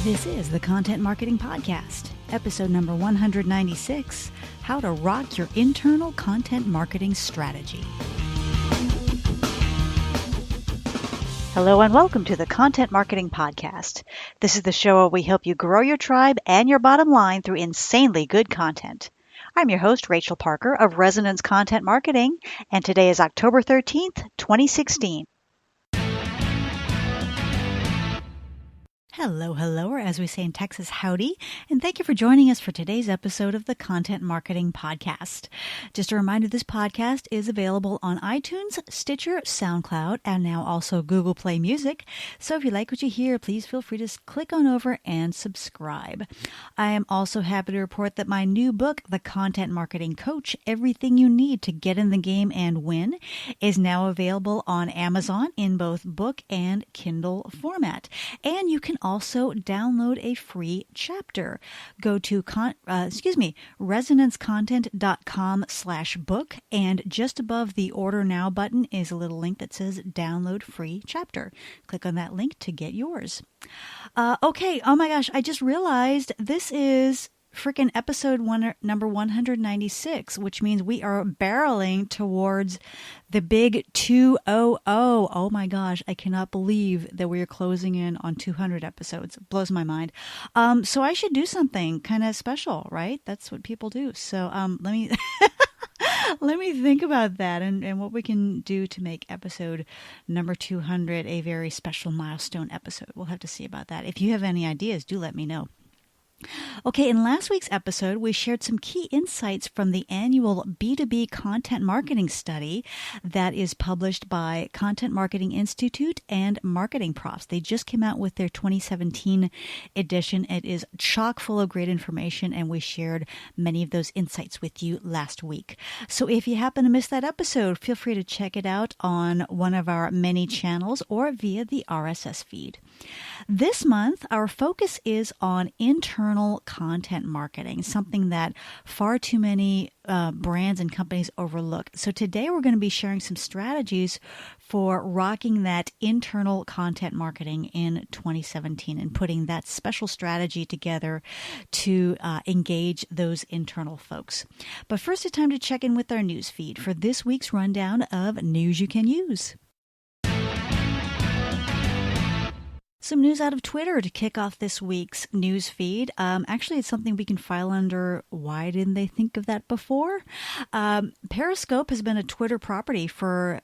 This is the Content Marketing Podcast, episode number 196, How to Rock Your Internal Content Marketing Strategy. Hello and welcome to the Content Marketing Podcast. This is the show where we help you grow your tribe and your bottom line through insanely good content. I'm your host, Rachel Parker of Resonance Content Marketing, and today is October 13th, 2016. Hello, or as we say in Texas, howdy, and thank you for joining us for today's episode of the Content Marketing Podcast. Just a reminder, this podcast is available on iTunes, Stitcher, SoundCloud, and now also Google Play Music. So if you like what you hear, please feel free to click on over and subscribe. I am also happy to report that my new book, The Content Marketing Coach, Everything You Need to Get in the Game and Win, is now available on Amazon in both book and Kindle format. And you can also download a free chapter. Go to resonancecontent.com/book, and just above the Order Now button is a little link that says Download Free Chapter. Click on that link to get yours. Okay, oh my gosh, I just realized this is freaking episode number 196, which means we are barreling towards the big 200. Oh my gosh, I cannot believe that we are closing in on 200 episodes. It blows my mind. So I should do something kind of special, right? That's what people do. So let me let me think about that and what we can do to make episode number 200 a very special milestone episode. We'll have to see about that. If you have any ideas, do let me know. Okay, in last week's episode, we shared some key insights from the annual B2B content marketing study that is published by Content Marketing Institute and Marketing Profs. They just came out with their 2017 edition. It is chock full of great information, and we shared many of those insights with you last week. So if you happen to miss that episode, feel free to check it out on one of our many channels or via the RSS feed. This month, our focus is on internal content marketing, something that far too many brands and companies overlook. So today we're going to be sharing some strategies for rocking that internal content marketing in 2017 and putting that special strategy together to engage those internal folks. But first, it's time to check in with our news feed for this week's rundown of news you can use. Some news out of Twitter to kick off this week's news feed. Actually, it's something we can file under why didn't they think of that before? Periscope has been a Twitter property for,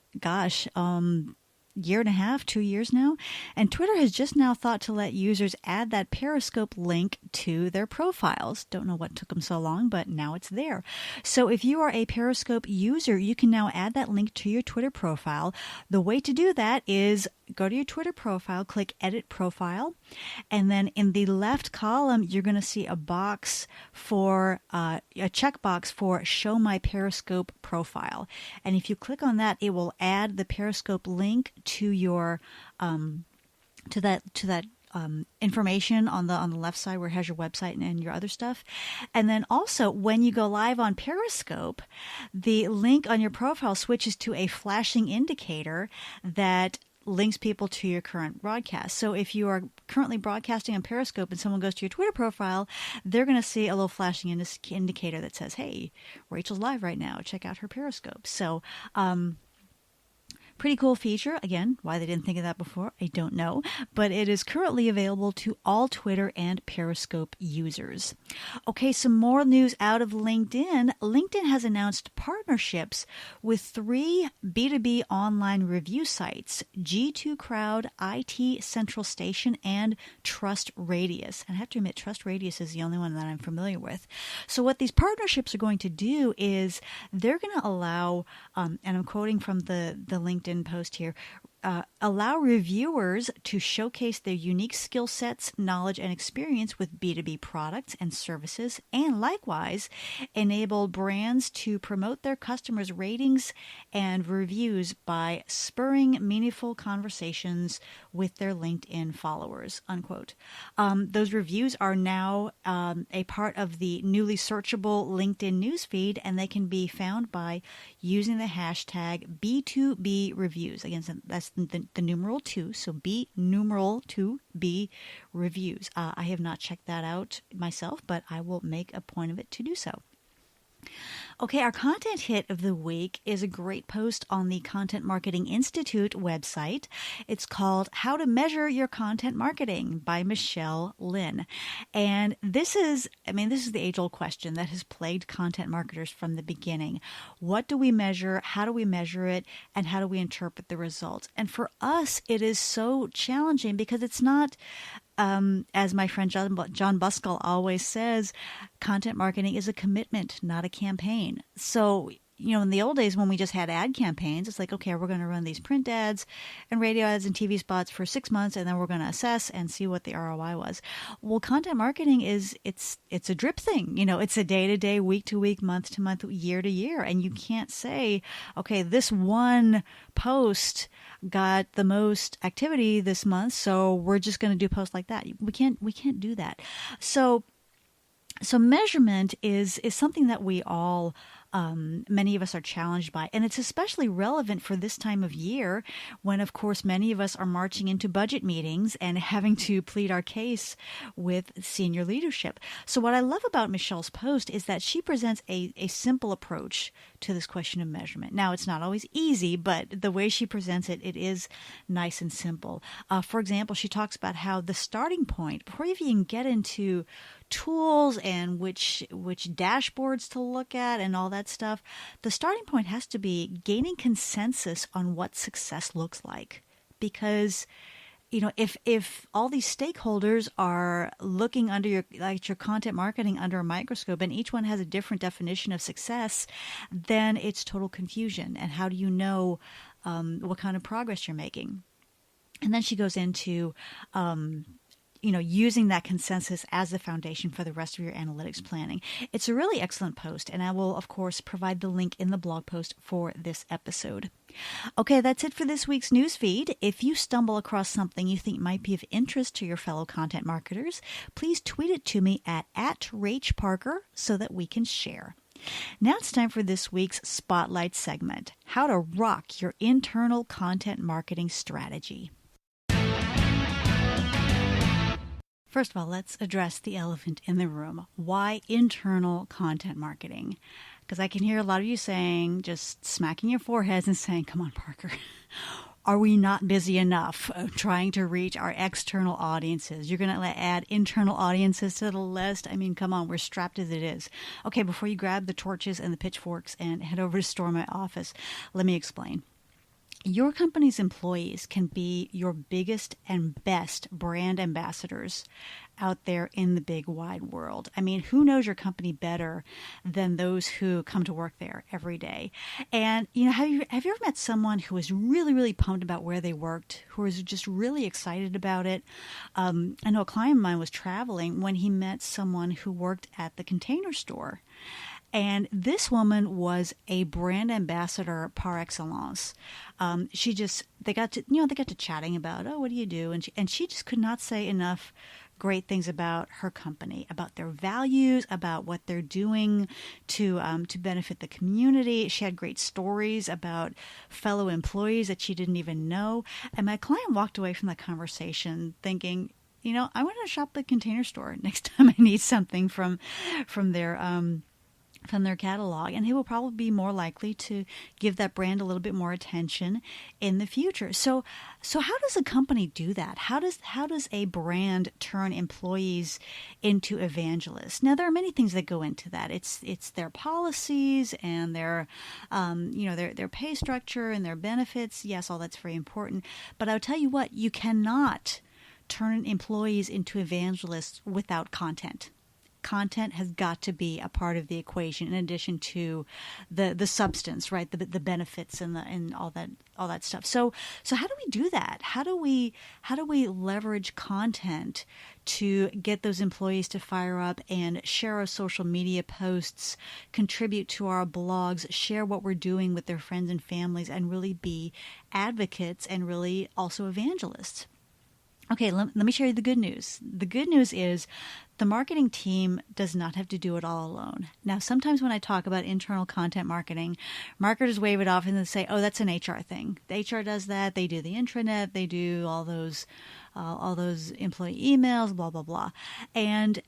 year and a half, 2 years now. And Twitter has just now thought to let users add that Periscope link to their profiles. Don't know what took them so long, but now it's there. So if you are a Periscope user, you can now add that link to your Twitter profile. The way to do that is go to your Twitter profile, click Edit Profile, and then in the left column, you're going to see a box for a checkbox for Show My Periscope Profile. And if you click on that, it will add the Periscope link to your to that information on the left side where it has your website and your other stuff. And then also when you go live on Periscope, the link on your profile switches to a flashing indicator that links people to your current broadcast. So if you are currently broadcasting on Periscope and someone goes to your Twitter profile, they're going to see a little flashing indicator that says, hey, Rachel's live right now. Check out her Periscope. So, pretty cool feature. Again, why they didn't think of that before, I don't know. But it is currently available to all Twitter and Periscope users. Okay, some more news out of LinkedIn. LinkedIn has announced partnerships with 3 B2B online review sites, G2 Crowd, IT Central Station, and Trust Radius. And I have to admit, Trust Radius is the only one that I'm familiar with. So what these partnerships are going to do is they're going to allow, and I'm quoting from the LinkedIn post here, allow reviewers to showcase their unique skill sets, knowledge, and experience with B2B products and services, and likewise enable brands to promote their customers' ratings and reviews by spurring meaningful conversations with their LinkedIn followers, unquote. Those reviews are now a part of the newly searchable LinkedIn newsfeed, and they can be found by using the hashtag B2B reviews. Again, that's just the numeral 2. So B numeral 2, B reviews. I have not checked that out myself, but I will make a point of it to do so. Okay, our content hit of the week is a great post on the Content Marketing Institute website. It's called How to Measure Your Content Marketing by Michelle Lynn. And this is the age-old question that has plagued content marketers from the beginning. What do we measure? How do we measure it? And how do we interpret the results? And for us, it is so challenging because it's not as my friend John Buskell always says, content marketing is a commitment, not a campaign. So, in the old days when we just had ad campaigns, it's like, okay, we're going to run these print ads and radio ads and TV spots for 6 months, and then we're going to assess and see what the ROI was. Well, content marketing it's a drip thing. It's a day-to-day, week-to-week, month-to-month, year-to-year. And you can't say, okay, this one post got the most activity this month, so we're just going to do posts like that. We can't do that. So measurement is something that we all, many of us are challenged by. And it's especially relevant for this time of year when, of course, many of us are marching into budget meetings and having to plead our case with senior leadership. So what I love about Michelle's post is that she presents a simple approach to this question of measurement. Now, it's not always easy, but the way she presents it, it is nice and simple. For example, she talks about how the starting point, before you even get into tools and which dashboards to look at and all that stuff, the starting point has to be gaining consensus on what success looks like. Because if all these stakeholders are looking under your content marketing under a microscope and each one has a different definition of success, then it's total confusion. And how do you know what kind of progress you're making? And then she goes into using that consensus as the foundation for the rest of your analytics planning. It's a really excellent post, and I will, of course, provide the link in the blog post for this episode. Okay, that's it for this week's newsfeed. If you stumble across something you think might be of interest to your fellow content marketers, please tweet it to me at @RachParker so that we can share. Now it's time for this week's Spotlight segment, how to rock your internal content marketing strategy. First of all, let's address the elephant in the room. Why internal content marketing? Because I can hear a lot of you saying, just smacking your foreheads and saying, come on, Parker, are we not busy enough trying to reach our external audiences? You're going to add internal audiences to the list? I mean, come on, we're strapped as it is. Okay, before you grab the torches and the pitchforks and head over to storm my office, let me explain. Your company's employees can be your biggest and best brand ambassadors out there in the big wide world. I mean, who knows your company better than those who come to work there every day? And, have you ever met someone who was really, really pumped about where they worked, who was just really excited about it? I know a client of mine was traveling when he met someone who worked at the Container Store. And this woman was a brand ambassador par excellence. They got to chatting about, oh, what do you do? And she just could not say enough great things about her company, about their values, about what they're doing to benefit the community. She had great stories about fellow employees that she didn't even know. And my client walked away from that conversation thinking, I want to shop at the Container Store next time I need something from their catalog, and he will probably be more likely to give that brand a little bit more attention in the future. So how does a company do that? How does a brand turn employees into evangelists? Now, there are many things that go into that. It's their policies and their pay structure and their benefits. Yes, all that's very important. But I'll tell you what, you cannot turn employees into evangelists without content. Content has got to be a part of the equation in addition to the substance, right? The benefits and all that stuff. So how do we do that? How do we leverage content to get those employees to fire up and share our social media posts, contribute to our blogs, share what we're doing with their friends and families, and really be advocates and really also evangelists? Okay, let me share you the good news. The good news is the marketing team does not have to do it all alone. Now, sometimes when I talk about internal content marketing, marketers wave it off and they say, oh, that's an HR thing. The HR does that. They do the intranet. They do all those employee emails, blah, blah, blah. And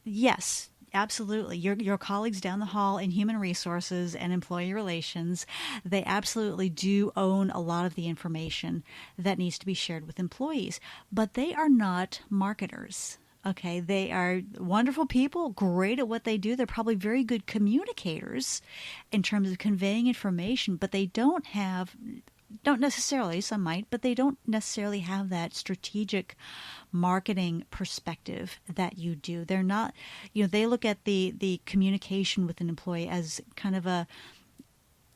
yes, absolutely. Your colleagues down the hall in human resources and employee relations, they absolutely do own a lot of the information that needs to be shared with employees, but they are not marketers. Okay, they are wonderful people, great at what they do. They're probably very good communicators in terms of conveying information, but they don't necessarily, some might, but they don't necessarily have that strategic marketing perspective that you do. They're not, they look at the communication with an employee as kind of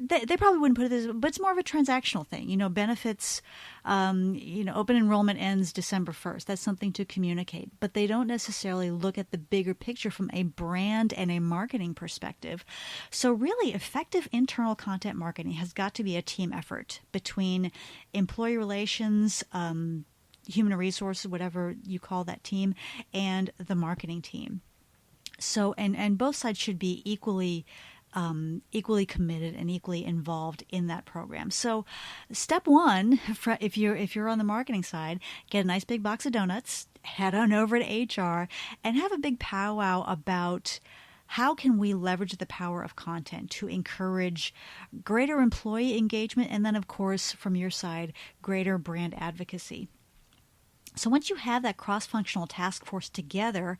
they probably wouldn't put it this, but it's more of a transactional thing. Benefits, open enrollment ends December 1st. That's something to communicate. But they don't necessarily look at the bigger picture from a brand and a marketing perspective. So really, effective internal content marketing has got to be a team effort between employee relations, human resources, whatever you call that team, and the marketing team. So, and both sides should be equally committed and equally involved in that program. So step one, if you're on the marketing side, get a nice big box of donuts, head on over to HR, and have a big powwow about how can we leverage the power of content to encourage greater employee engagement, and then, of course, from your side, greater brand advocacy. So once you have that cross-functional task force together,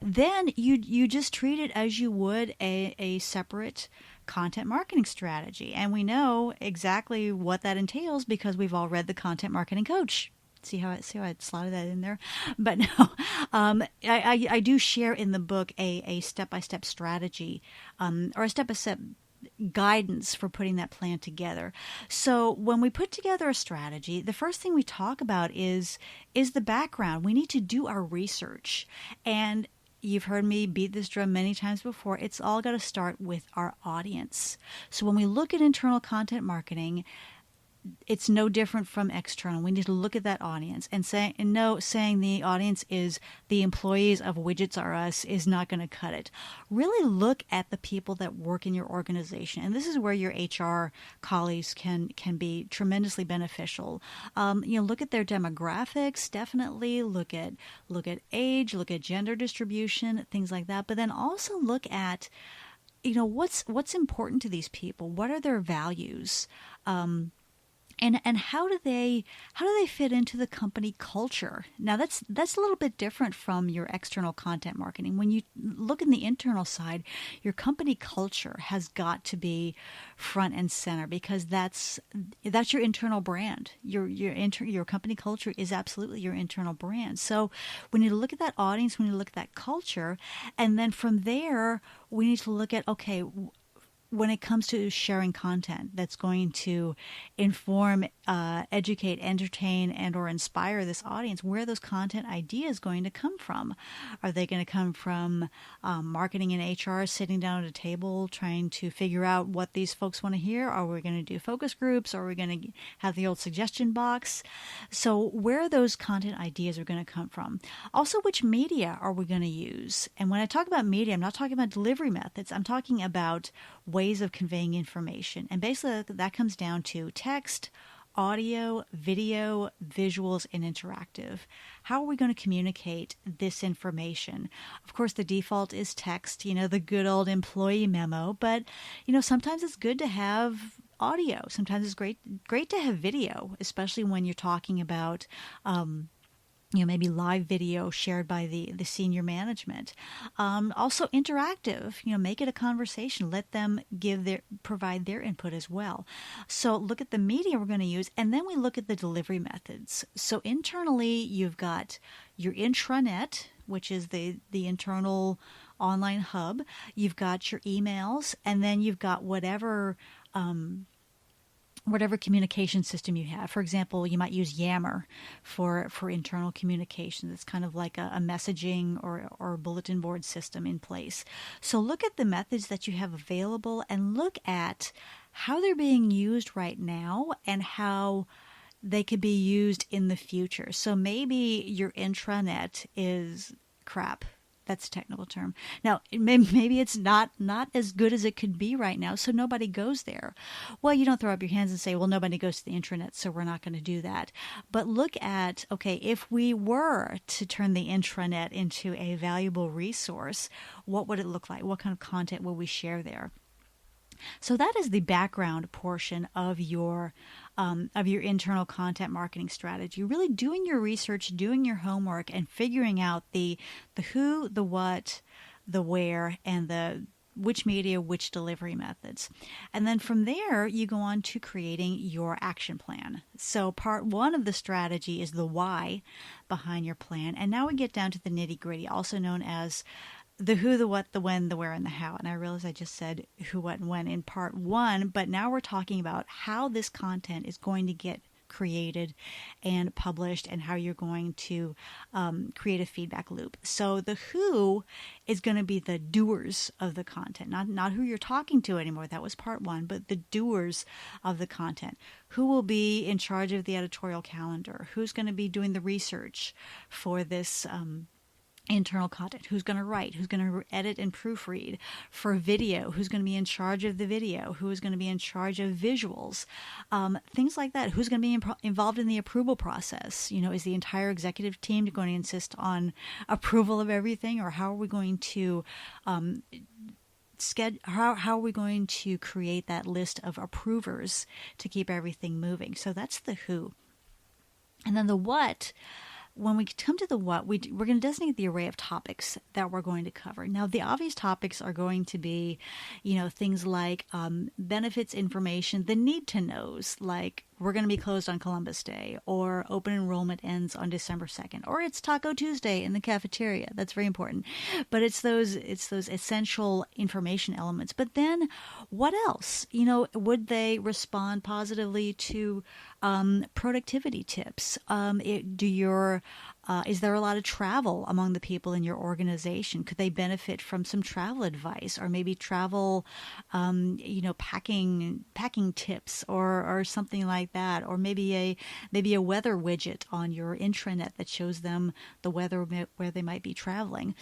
then you just treat it as you would a separate content marketing strategy. And we know exactly what that entails because we've all read the Content Marketing Coach. See how I slotted that in there? But no, I do share in the book a step-by-step strategy or a step-by-step guidance for putting that plan together. So when we put together a strategy, the first thing we talk about is the background. We need to do our research. And you've heard me beat this drum many times before. It's all got to start with our audience. So when we look at internal content marketing, it's no different from external. We need to look at that audience and saying the audience is the employees of Widgets R Us is not going to cut it. Really look at the people that work in your organization, and this is where your HR colleagues can be tremendously beneficial. Look at their demographics. Definitely look at age, look at gender distribution, things like that. But then also look at what's important to these people. What are their values? And how do they fit into the company culture? Now that's a little bit different from your external content marketing. When you look in the internal side, your company culture has got to be front and center because that's your internal brand. Your company culture is absolutely your internal brand. So we need to look at that audience, we need to look at that culture, and then from there we need to look at, okay, when it comes to sharing content that's going to inform, educate, entertain, and or inspire this audience, where are those content ideas going to come from? Are they going to come from marketing and HR sitting down at a table trying to figure out what these folks want to hear? Are we going to do focus groups? Or are we going to have the old suggestion box? So where those content ideas are going to come from? Also, which media are we going to use? And when I talk about media, I'm not talking about delivery methods. I'm talking about ways of conveying information. And basically that comes down to text, audio, video, visuals, and interactive. How are we going to communicate this information? Of course, the default is text, the good old employee memo, but, sometimes it's good to have audio. Sometimes it's great to have video, especially when you're talking about, maybe live video shared by the senior management. Also interactive, make it a conversation. Let them provide their input as well. So look at the media we're going to use, and then we look at the delivery methods. So internally, you've got your intranet, which is the internal online hub. You've got your emails, and then you've got whatever communication system you have. For example, you might use Yammer for internal communication. It's kind of like a messaging or bulletin board system in place. So look at the methods that you have available and look at how they're being used right now and how they could be used in the future. So maybe your intranet is crap. That's a technical term. Now, maybe it's not as good as it could be right now, so nobody goes there. Well, you don't throw up your hands and say, well, nobody goes to the intranet, so we're not going to do that. But look at, okay, if we were to turn the intranet into a valuable resource, what would it look like? What kind of content will we share there? So that is the background portion of your internal content marketing strategy. Really doing your research, doing your homework, and figuring out the who, the what, the where, and the which media, which delivery methods. And then from there, you go on to creating your action plan. So part one of the strategy is the why behind your plan. And now we get down to the nitty gritty, also known as the who, the what, the when, the where, and the how. And I realize I just said who, what, and when in part one, but now we're talking about how this content is going to get created and published and how you're going to create a feedback loop. So the who is going to be the doers of the content, not who you're talking to anymore. That was part one, but the doers of the content. Who will be in charge of the editorial calendar? Who's going to be doing the research for this internal content? Who's going to write? Who's going to edit and proofread? For video, who's going to be in charge of the video? Who is going to be in charge of visuals? Things like that. Who's going to be involved in the approval process? Is the entire executive team going to insist on approval of everything, or how are we going to how are we going to create that list of approvers to keep everything moving? So that's the who. And then the what. When we come to the what, we're going to designate the array of topics that we're going to cover. Now, the obvious topics are going to be, things like benefits information, the need to knows, like we're going to be closed on Columbus Day, or open enrollment ends on December 2nd, or it's Taco Tuesday in the cafeteria. That's very important. But it's those essential information elements. But then what else? Would they respond positively to productivity tips? Is there a lot of travel among the people in your organization? Could they benefit from some travel advice, or maybe travel, packing tips, or something like that, or maybe a weather widget on your intranet that shows them the weather where they might be traveling.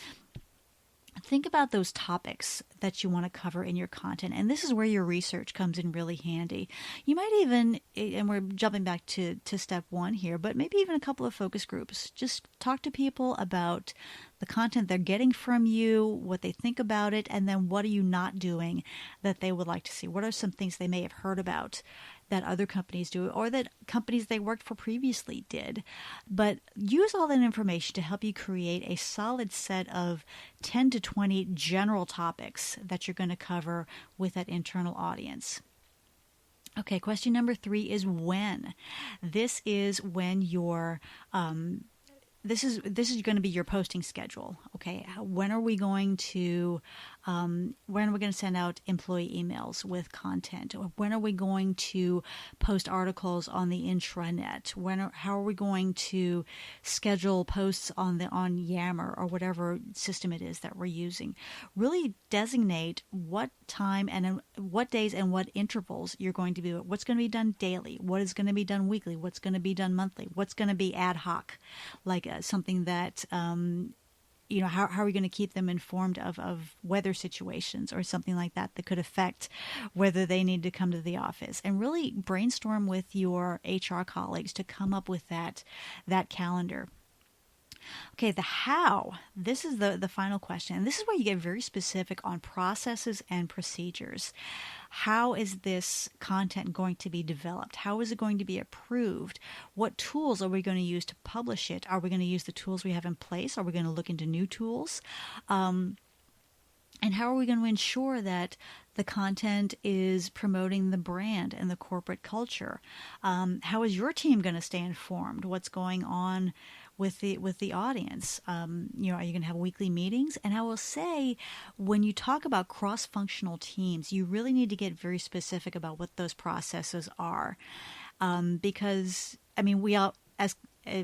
Think about those topics that you want to cover in your content. And this is where your research comes in really handy. You might even, and we're jumping back to step one here, but maybe even a couple of focus groups. Just talk to people about the content they're getting from you, what they think about it, and then what are you not doing that they would like to see? What are some things they may have heard about that other companies do, or that companies they worked for previously did? But use all that information to help you create a solid set of 10 to 20 general topics that you're going to cover with that internal audience. Okay, question number 3 is when. This is when your this is going to be your posting schedule. Okay, when are we going to send out employee emails with content? Or when are we going to post articles on the intranet? How are we going to schedule posts on Yammer or whatever system it is that we're using? Really designate what time and what days and what intervals you're going to do it. What's going to be done daily? What is going to be done weekly? What's going to be done monthly? What's going to be ad hoc, like something that how are we going to keep them informed of weather situations or something like that could affect whether they need to come to the office? And really brainstorm with your HR colleagues to come up with that calendar. Okay, the how. This is the final question. And this is where you get very specific on processes and procedures. How is this content going to be developed? How is it going to be approved? What tools are we going to use to publish it? Are we going to use the tools we have in place? Are we going to look into new tools? And how are we going to ensure that the content is promoting the brand and the corporate culture? How is your team going to stay informed? What's going on with the audience? Are you going to have weekly meetings? And I will say, when you talk about cross-functional teams, you really need to get very specific about what those processes are, because we all, as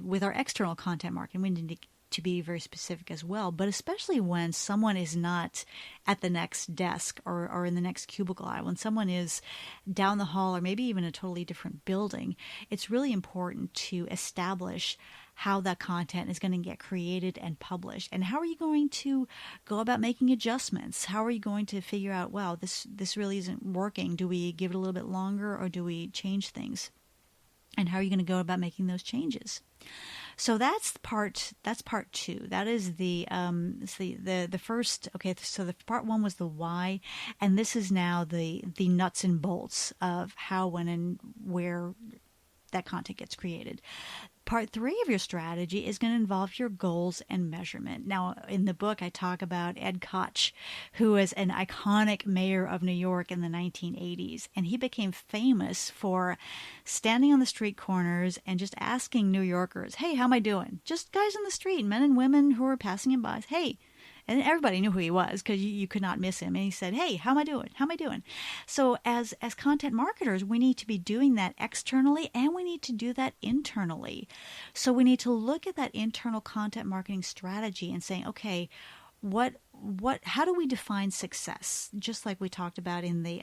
with our external content marketing, we need to to be very specific as well, but especially when someone is not at the next desk or in the next cubicle aisle, when someone is down the hall or maybe even a totally different building, it's really important to establish how that content is going to get created and published. And how are you going to go about making adjustments? How are you going to figure out, wow, this really isn't working. Do we give it a little bit longer or do we change things? And how are you going to go about making those changes? So that's part two. That is the first. Okay, so the part one was the why, and this is now the nuts and bolts of how, when, and where that content gets created. Part three of your strategy is going to involve your goals and measurement. Now, in the book, I talk about Ed Koch, who was an iconic mayor of New York in the 1980s. And he became famous for standing on the street corners and just asking New Yorkers, hey, how am I doing? Just guys on the street, men and women who were passing him by. Hey, and everybody knew who he was because you could not miss him. And he said, hey, how am I doing? How am I doing? So as content marketers, we need to be doing that externally and we need to do that internally. So we need to look at that internal content marketing strategy and saying, okay, how do we define success? Just like we talked about in the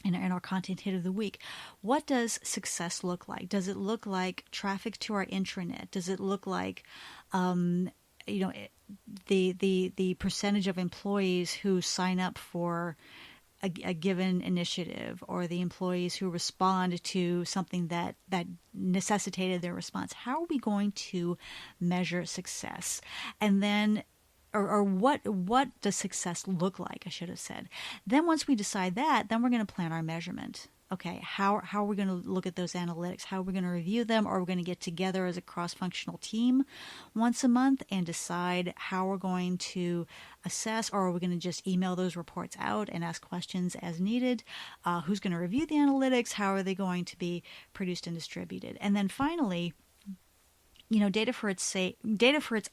in our content hit of the week. What does success look like? Does it look like traffic to our intranet? Does it look like the percentage of employees who sign up for a given initiative, or the employees who respond to something that necessitated their response? How are we going to measure success? And then or what does success look like, I should have said. Then once we decide that, then we're going to plan our measurement. Okay, how are we going to look at those analytics? How are we going to review them? Are we going to get together as a cross-functional team once a month and decide how we're going to assess, or are we going to just email those reports out and ask questions as needed? Who's going to review the analytics? How are they going to be produced and distributed? And then finally, data for its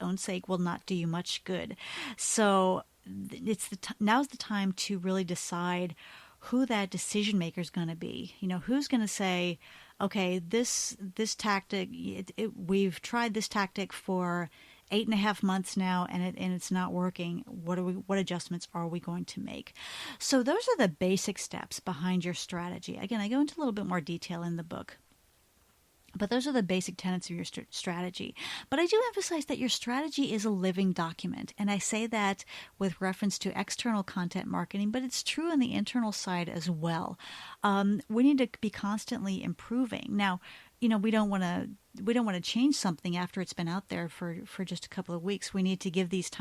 own sake will not do you much good. So now's the time to really decide who that decision maker is going to be. Who's going to say, okay, this tactic, we've tried this tactic for 8.5 months now, and it's not working. What adjustments are we going to make? So those are the basic steps behind your strategy. Again, I go into a little bit more detail in the book. But those are the basic tenets of your strategy. But I do emphasize that your strategy is a living document. And I say that with reference to external content marketing, but it's true on the internal side as well. We need to be constantly improving. Now, we don't want to change something after it's been out there for just a couple of weeks. We need to give these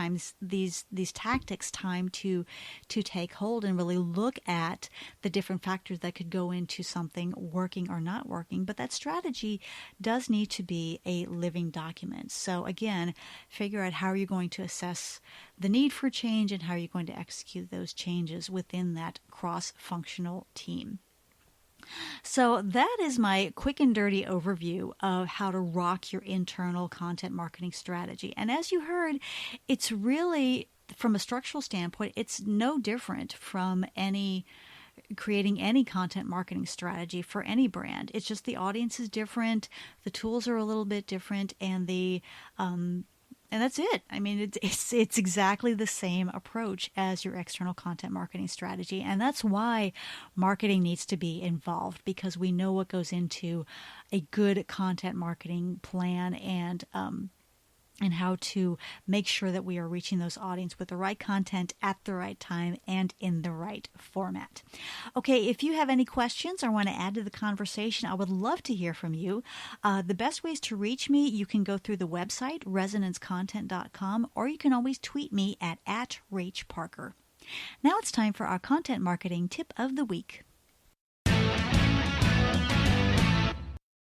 tactics time to take hold and really look at the different factors that could go into something working or not working. But that strategy does need to be a living document. So again, figure out how you're going to assess the need for change and how you're going to execute those changes within that cross-functional team. So that is my quick and dirty overview of how to rock your internal content marketing strategy. And as you heard, it's really, from a structural standpoint, it's no different from creating any content marketing strategy for any brand. It's just the audience is different, the tools are a little bit different, and and that's it. I mean, it's exactly the same approach as your external content marketing strategy. And that's why marketing needs to be involved, because we know what goes into a good content marketing plan and how to make sure that we are reaching those audience with the right content at the right time and in the right format. Okay, if you have any questions or want to add to the conversation, I would love to hear from you. The best ways to reach me, you can go through the website, resonancecontent.com, or you can always tweet me at Rach Parker. Now it's time for our content marketing tip of the week.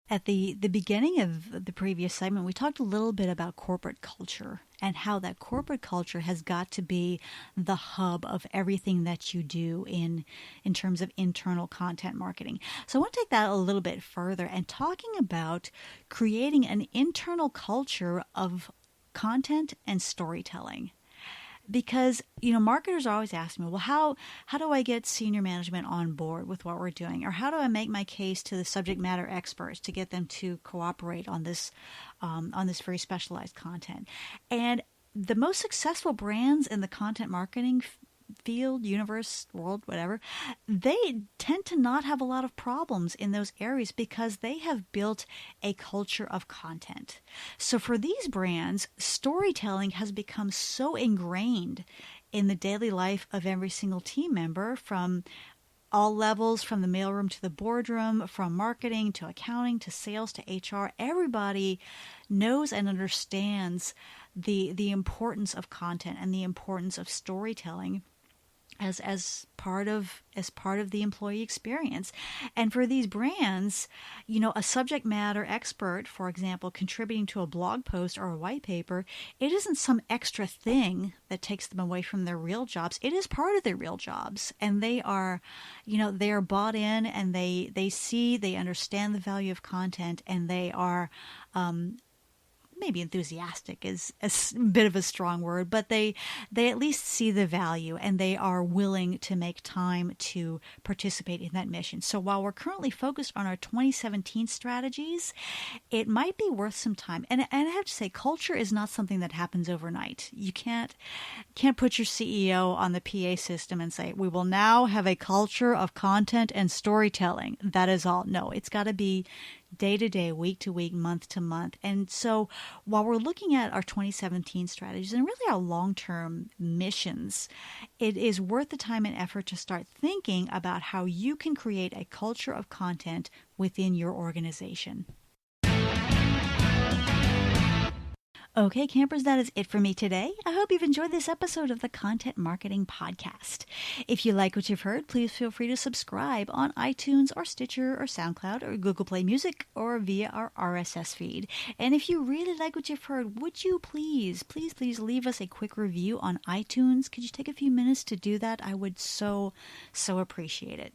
At the beginning of the previous segment, we talked a little bit about corporate culture and how that corporate culture has got to be the hub of everything that you do in terms of internal content marketing. So I want to take that a little bit further and talking about creating an internal culture of content and storytelling. because, marketers always ask me, well, how do I get senior management on board with what we're doing? Or how do I make my case to the subject matter experts to get them to cooperate on this very specialized content? And the most successful brands in the content marketing field, universe, world, whatever, they tend to not have a lot of problems in those areas because they have built a culture of content. So for these brands, storytelling has become so ingrained in the daily life of every single team member, from all levels, from the mailroom to the boardroom, from marketing to accounting to sales to HR. Everybody knows and understands the importance of content and the importance of storytelling as part of the employee experience. And for these brands, a subject matter expert, for example, contributing to a blog post or a white paper, it isn't some extra thing that takes them away from their real jobs. It is part of their real jobs, and they are bought in, and they understand the value of content, and they are maybe enthusiastic is a bit of a strong word, but they at least see the value, and they are willing to make time to participate in that mission. So while we're currently focused on our 2017 strategies, it might be worth some time. And I have to say, culture is not something that happens overnight. You can't put your CEO on the PA system and say, we will now have a culture of content and storytelling. That is all. No, it's got to be day to day, week to week, month to month. And so while we're looking at our 2017 strategies and really our long-term missions, it is worth the time and effort to start thinking about how you can create a culture of content within your organization. Okay, campers, that is it for me today. I hope you've enjoyed this episode of the Content Marketing Podcast. If you like what you've heard, please feel free to subscribe on iTunes or Stitcher or SoundCloud or Google Play Music or via our RSS feed. And if you really like what you've heard, would you please leave us a quick review on iTunes? Could you take a few minutes to do that? I would so appreciate it.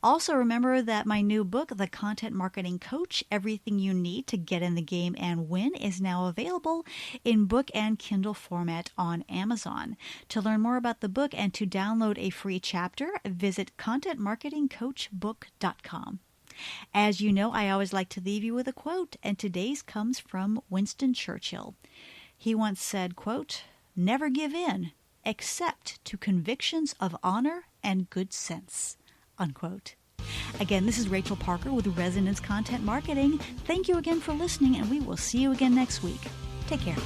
Also, remember that my new book, The Content Marketing Coach, Everything You Need to Get in the Game and Win, is now available in book and Kindle format on Amazon. To learn more about the book and to download a free chapter, visit contentmarketingcoachbook.com. As you know, I always like to leave you with a quote, and today's comes from Winston Churchill. He once said, quote, "Never give in, except to convictions of honor and good sense," unquote. Again, this is Rachel Parker with Resonance Content Marketing. Thank you again for listening, and we will see you again next week. Take care.